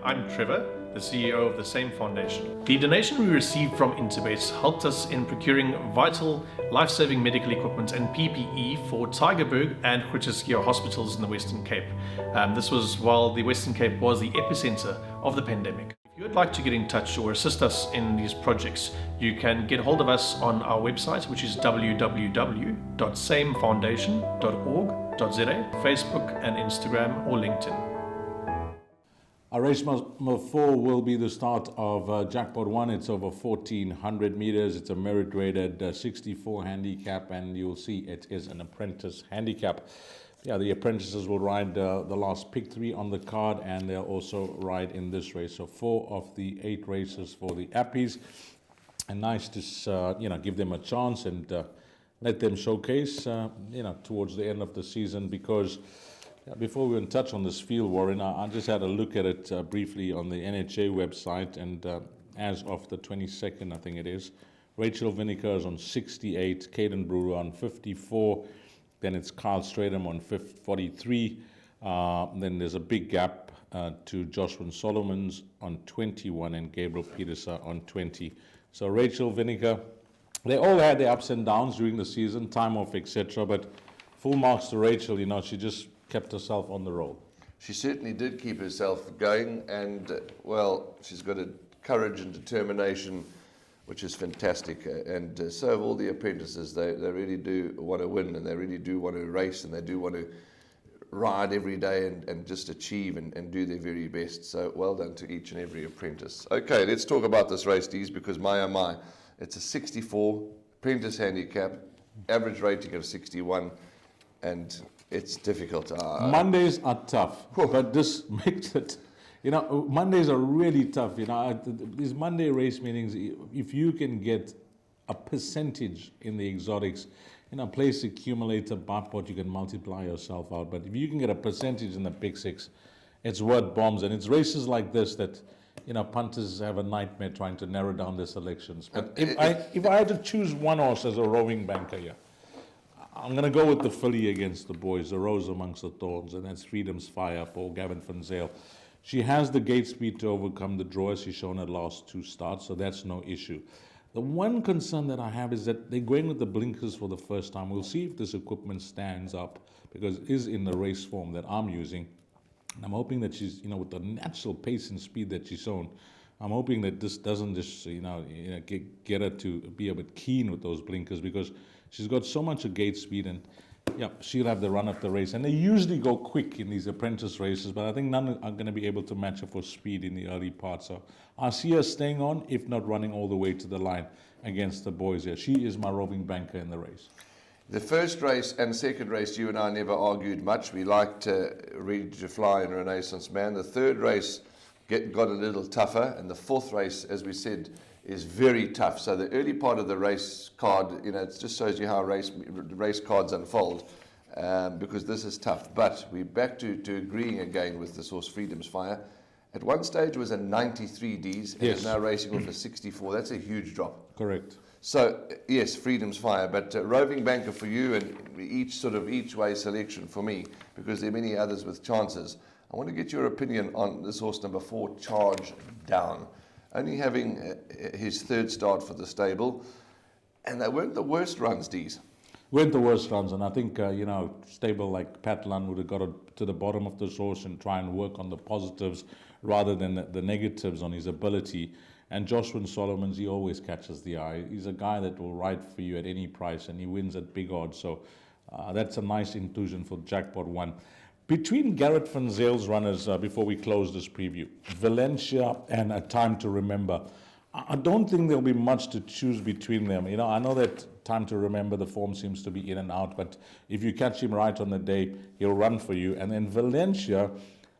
I'm Trevor, the CEO of the same foundation. The donation we received from Interbase helped us in procuring vital life-saving medical equipment and PPE for Tygerberg and Groote hospitals in the Western Cape. This was while the Western Cape was the epicenter of the pandemic. If you would like to get in touch or assist us in these projects, you can get hold of us on our website, which is www.samefoundation.org.za, Facebook and Instagram or LinkedIn. Our race number 4 will be the start of Jackpot 1. It's over 1,400 meters. It's a merit-rated 64 handicap, and you'll see it is an apprentice handicap. Yeah, the apprentices will ride the last pick 3 on the card, and they'll also ride in this race. So 4 of the 8 races for the Appies, and nice to give them a chance and let them showcase towards the end of the season. Because before we touch on this field, Warren, I just had a look at it briefly on the NHA website, and as of the 22nd, I think it is, Rachel Vinegar is on 68, Caden Brewer on 54. Then it's Kyle Stradham on 43. Then there's a big gap to Joshua Solomon's on 21 and Gabriel Peterson on 20. So Rachel Vinegar, they all had their ups and downs during the season, time off, etc. But full marks to Rachel. She just kept herself on the roll. She certainly did keep herself going, and she's got a courage and determination, which is fantastic. And so have all the apprentices. They really do want to win, and they really do want to race, and they do want to ride every day and just achieve and do their very best. So well done to each and every apprentice. Okay, let's talk about this race, Dees, because my, it's a 64 apprentice handicap, average rating of 61, and it's difficult. Mondays are tough, but this makes it. Mondays are really tough. These Monday race meetings, if you can get a percentage in the exotics, place accumulator, bipod, you can multiply yourself out. But if you can get a percentage in the pick 6, it's worth bombs. And it's races like this that, punters have a nightmare trying to narrow down their selections. But if I had to choose one horse as a roving banker here, I'm going to go with the filly against the boys, the Rose Amongst the Thorns, and that's Freedom's Fire for Gavin van Zyl. She has the gate speed to overcome the draw, as she's shown her last 2 starts, so that's no issue. The one concern that I have is that they're going with the blinkers for the first time. We'll see if this equipment stands up, because it is in the race form that I'm using. And I'm hoping that she's, with the natural pace and speed that she's shown, I'm hoping that this doesn't just, get her to be a bit keen with those blinkers, because she's got so much of gate speed, and she'll have the run of the race. And they usually go quick in these apprentice races, but I think none are going to be able to match her for speed in the early part. So I see her staying on, if not running all the way to the line against the boys here. She is my roving banker in the race. The first race and second race, you and I never argued much. We liked Ready to Fly and Renaissance Man. The third race got a little tougher, and the fourth race, as we said, is very tough. So the early part of the race card, it just shows you how race cards unfold, because this is tough. But we're back to agreeing again with this horse, Freedom's Fire. At one stage it was a 93 Ds, and yes, is now racing off a 64. That's a huge drop. Correct. So yes, Freedom's Fire, but roving banker for you, and each way selection for me, because there are many others with chances. I want to get your opinion on this horse number 4, Charge Down. Only having his third start for the stable, and they weren't the worst runs, Dees. Weren't the worst runs, and I think, stable like Pat Lunn would have got to the bottom of this horse and try and work on the positives rather than the negatives on his ability. And Joshua Solomon's, he always catches the eye. He's a guy that will ride for you at any price, and he wins at big odds. So that's a nice inclusion for Jackpot 1. Between Garrett van Zyl's runners, before we close this preview, Valencia and A Time to Remember, I don't think there'll be much to choose between them. I know that Time to Remember, the form seems to be in and out, but if you catch him right on the day, he'll run for you. And then Valencia,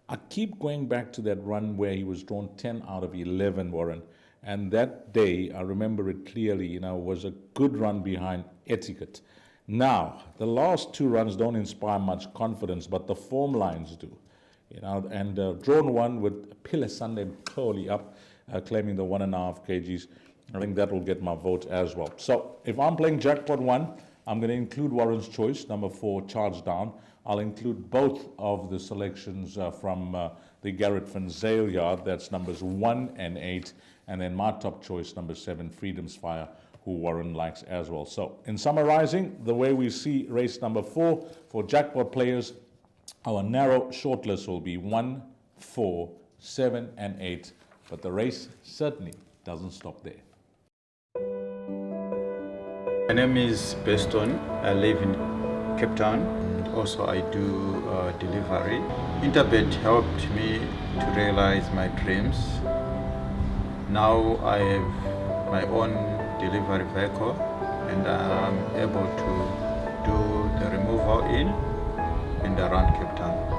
I keep going back to that run where he was drawn 10 out of 11, Warren. And that day, I remember it clearly, was a good run behind Etiquette. Now, the last 2 runs don't inspire much confidence, but the form lines do. And drawn 1 with Pile Sunday clearly up, claiming the 1.5 kgs. I think that will get my vote as well. So if I'm playing Jackpot 1, I'm going to include Warren's choice, number 4, Charge Down. I'll include both of the selections from the Garrett Van Zyl yard, that's numbers 1 and 8, and then my top choice, number 7, Freedom's Fire, who Warren likes as well. So in summarizing, the way we see race number 4 for jackpot players, our narrow shortlist will be 1, 4, 7, and 8, but the race certainly doesn't stop there. My name is Beston. I live in Cape Town. Also, I do delivery. Interbet helped me to realize my dreams. Now I have my own delivery vehicle and I'm able to do the removal in and around Cape Town.